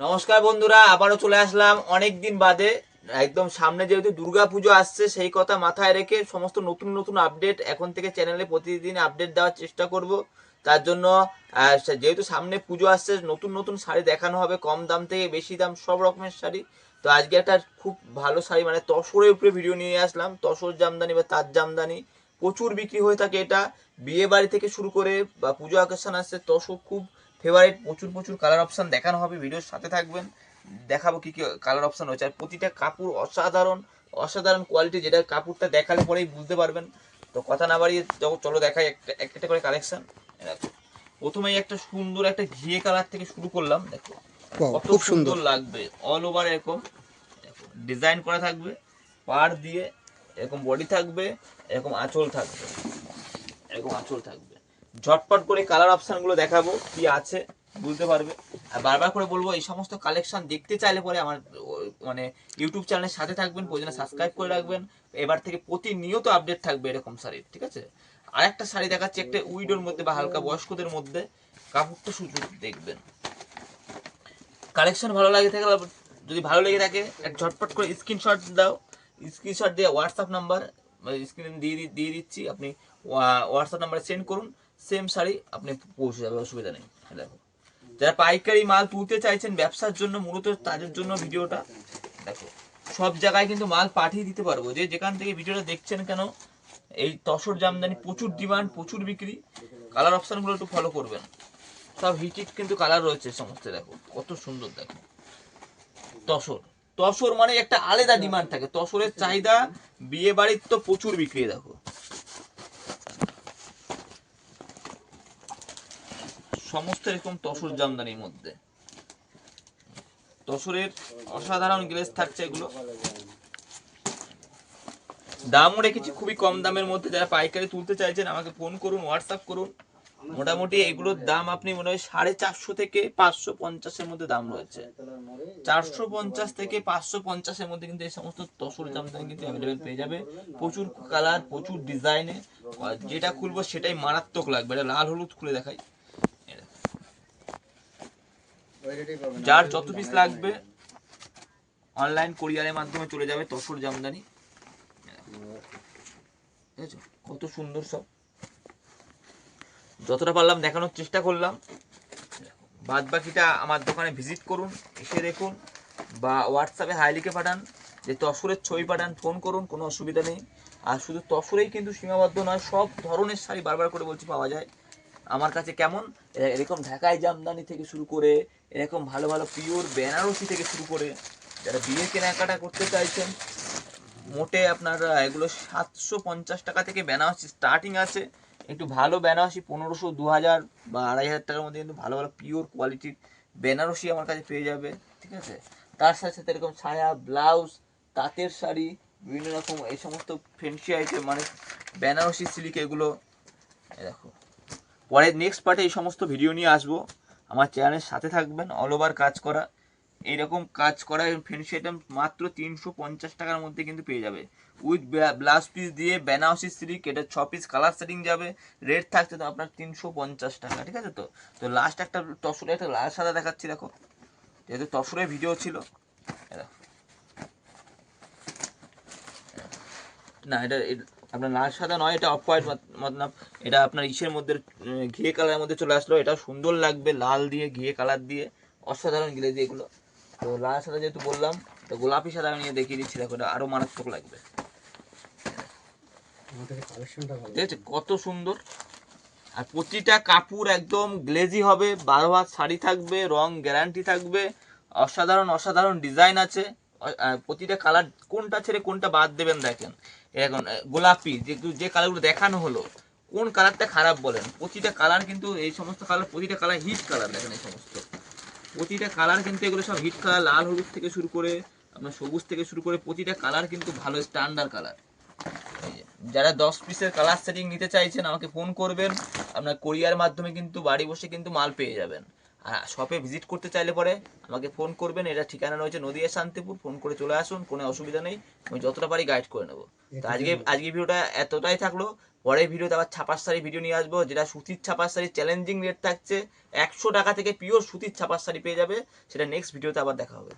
নমস্কার বন্ধুরা, আবারও চলে আসলাম অনেক দিন বাদে। একদম সামনে যেহেতু দুর্গাপুজো আসছে, সেই কথা মাথায় রেখে সমস্ত নতুন নতুন আপডেট এখন থেকে চ্যানেলে প্রতিদিন আপডেট দেওয়ার চেষ্টা করব। তার জন্য যেহেতু সামনে পুজো আসছে, নতুন নতুন শাড়ি দেখানো হবে, কম দাম থেকে বেশি দাম সব রকমের শাড়ি। তো আজকে একটা খুব ভালো শাড়ি, মানে তসরের উপরে ভিডিও নিয়ে আসলাম। তসর জামদানি বা তাঁত জামদানি প্রচুর বিক্রি হয়ে থাকে। এটা বিয়ে বাড়ি থেকে শুরু করে বা পুজো অকেশন আসছে, তসর খুব ফেভারিট। প্রচুর প্রচুর কালার অপশন দেখানো হবে, ভিডিওর সাথে থাকবেন, দেখাবো কি কি কালার অপশন হচ্ছে। আর প্রতিটা কাপড় অসাধারণ অসাধারণ কোয়ালিটি, যেটা কাপড়টা দেখালে পরেই বুঝতে পারবেন। তো কথা না বাড়িয়ে চলো দেখাই একটা একটা করে কালেকশন। প্রথমেই একটা সুন্দর একটা ঘিয়ে কালার থেকে শুরু করলাম। দেখো কত খুব সুন্দর সুন্দর। লাগবে, অল ওভার এরকম ডিজাইন করা থাকবে, পাড় দিয়ে এরকম বডি থাকবে, এরকম আঁচল থাকবে, এরকম আঁচল থাকবে। ঝটপট করে কালার অপশন গুলো দেখাবো, কি আছে বুঝতে পারবে। আর বারবার করে বলবো, এই সমস্ত কালেকশন দেখতে চাইলে পরে আমার মানে ইউটিউব চ্যানেলের সাথে থাকবেন, প্রয়োজনে সাবস্ক্রাইব করে রাখবেন। এবার থেকে প্রতিনিয়ত আপডেট থাকবে এরকম শাড়ির, ঠিক আছে। আর একটা শাড়ি দেখাচ্ছি, একটা উইডোর মধ্যে বা হালকা বয়স্কদের মধ্যে। কাপড়টা শুধু দেখবেন, কালেকশন ভালো লাগে থাকে, যদি ভালো লেগে থাকে এক ঝটপট করে স্ক্রিনশট দাও। স্ক্রিনশট দিয়ে হোয়াটসঅ্যাপ নাম্বার স্ক্রিন দিয়ে দিচ্ছি, আপনি হোয়াটসঅ্যাপ নাম্বারে সেন্ড করুন, সেম শাড়ি আপনি পৌঁছে যাবে, অসুবিধা নেই। দেখো, যারা পাইকারি মাল তুলতে চাইছেন ব্যবসার জন্য, মূলত তাদের জন্য ভিডিওটা। দেখো, সব জায়গায় কিন্তু মাল পাঠিয়ে দিতে পারবো, যে যেখান থেকে ভিডিওটা দেখছেন কেন। এই তসর জামদানি প্রচুর ডিমান্ড, প্রচুর বিক্রি। কালার অপশনগুলো একটু ফলো করবেন, সব হিট হিট কিন্তু কালার রয়েছে সমস্ত। দেখো কত সুন্দর, দেখো তসর। তসর মানে একটা আলাদা ডিমান্ড থাকে, তসরের চাহিদা বিয়ে বাড়ির তো প্রচুর বিক্রি। দেখো সমস্ত এরকম তসর জামদানির মধ্যে, তসরের অসাধারণ গ্লেজ থাকছে এগুলো। দামও রেখেছি খুবই কম দামের মধ্যে। যারা পাইকারি তুলতে চাইছেন আমাকে ফোন করুন, হোয়াটসঅ্যাপ করুন। মোটামুটি এগুলোর দাম আপনি মনে হয় 450 থেকে 550-এর মধ্যে দাম রয়েছে। 450 থেকে 550-এর মধ্যে কিন্তু এই সমস্ত তসর জামদানি কিন্তু অ্যাভেলেবেল পেয়ে যাবে। প্রচুর কালার, প্রচুর ডিজাইনে, যেটা খুলবো সেটাই মারাত্মক লাগবে। এটা লাল হলুদ খুলে দেখাই। যার যত পিস লাগবে অনলাইন কোরিয়ারের মাধ্যমে চলে যাবে তসর জামদানি। ঠিক আছে, কত সুন্দর সব, যতটা পারলাম দেখানোর চেষ্টা করলাম। বাদ বাকিটা আমার দোকানে ভিজিট করুন, এসে দেখুন, বা হোয়াটসঅ্যাপে হাই লিখে পাঠান, যে তসরের ছবি পাঠান, ফোন করুন, কোনো অসুবিধা নেই। আর শুধু তসরেই কিন্তু সীমাবদ্ধ নয়, সব ধরনের শাড়ি বারবার করে বলছি পাওয়া যায় আমার কাছে। কেমন এরকম ঢাকাই জামদানি থেকে শুরু করে, এরকম ভালো ভালো পিওর বেনারসি থেকে শুরু করে, যারা বিয়ে কেনাকাটা করতে চাইছেন, মোটে আপনার এগুলো 750 টাকা থেকে বেনারসি স্টার্টিং আছে। একটু ভালো বেনারসি 1500, 2000 বা 2500 টাকার মধ্যে কিন্তু ভালো ভালো পিওর কোয়ালিটির বেনারসি আমার কাছে পেয়ে যাবে, ঠিক আছে। তার সাথে সাথে এরকম ছায়া ব্লাউজ, তাঁতের শাড়ি, বিভিন্ন রকম এই সমস্ত ফ্যান্সি আইটেম, মানে বেনারসি সিল্ক এগুলো। দেখো, পরে নেক্সট পার্টে এই সমস্ত ভিডিও নিয়ে আসবো। আমার চ্যানেলের সাথে থাকবেন। অল ওভার কাজ করা, এইরকম কাজ করা ফ্যান্সি আইটেম মাত্র 350 টাকার মধ্যে কিন্তু পেয়ে যাবে, উইথ ব্লাউজ পিস দিয়ে বেনারসি সিল্ক। এটা 6 পিস কালার সেটিং যাবে, রেট থাকছে তো আপনার 350 টাকা, ঠিক আছে। তো তো লাস্ট একটা তসরে একটা লাল সাদা দেখাচ্ছি। দেখো, যেহেতু তসরের ভিডিও ছিল, না এটা আপনার লাল সাদা নয়, এটা অফ হোয়াইট, মতলব এটা আপনার ইসের মধ্যে ঘিয়ে কালারের মধ্যে চলে আসলো। এটা সুন্দর লাগবে, লাল দিয়ে ঘিয়ে কালার দিয়ে, অসাধারণ গ্লেজি এগুলো। তো লাল সাদা যেহেতু বললাম, তো গোলাপি সাদা নিয়ে দেখিয়ে দিচ্ছি। দেখো, এটা আরো মারাত্মক লাগবে, ঠিক আছে, কত সুন্দর। আর প্রতিটা কাপড় একদম গ্লেজি হবে, 12 হাত শাড়ি থাকবে, রং গ্যারান্টি থাকবে, অসাধারণ অসাধারণ ডিজাইন আছে। প্রতিটা কালার কোনটা ছেড়ে কোনটা বাদ দেবেন দেখেন। এখন গোলাপি যে কালারগুলো দেখানো হলো, কোন কালারটা খারাপ বলেন? প্রতিটা কালার কিন্তু, এই সমস্ত কালার প্রতিটা কালার হিট কালার। দেখেন এই সমস্ত প্রতিটা কালার কিন্তু, এগুলো সব হিট কালার। লাল হলুদ থেকে শুরু করে আপনার সবুজ থেকে শুরু করে প্রতিটা কালার কিন্তু ভালো স্ট্যান্ডার্ড কালার। যারা 10 পিসের কালার সেটিং নিতে চাইছেন আমাকে ফোন করবেন, আপনার কোরিয়ার মাধ্যমে কিন্তু বাড়ি বসে কিন্তু মাল পেয়ে যাবেন। আর শপে ভিজিট করতে চাইলে পরে আমাকে ফোন করবেন, এটা ঠিকানা রয়েছে নদিয়া শান্তিপুর, ফোন করে চলে আসুন, কোনো অসুবিধা নেই, আমি যতটা পারি গাইড করে নেবো। তো আজকে ভিডিওটা এতটাই থাকলো, পরের ভিডিওতে আবার ছাপার শাড়ি ভিডিও নিয়ে আসবো, যেটা সুতির ছাপার শাড়ি চ্যালেঞ্জিং রেট থাকছে, 100 টাকা থেকে পিওর সুতির ছাপার শাড়ি পেয়ে যাবে, সেটা নেক্সট ভিডিওতে আবার দেখা হবে।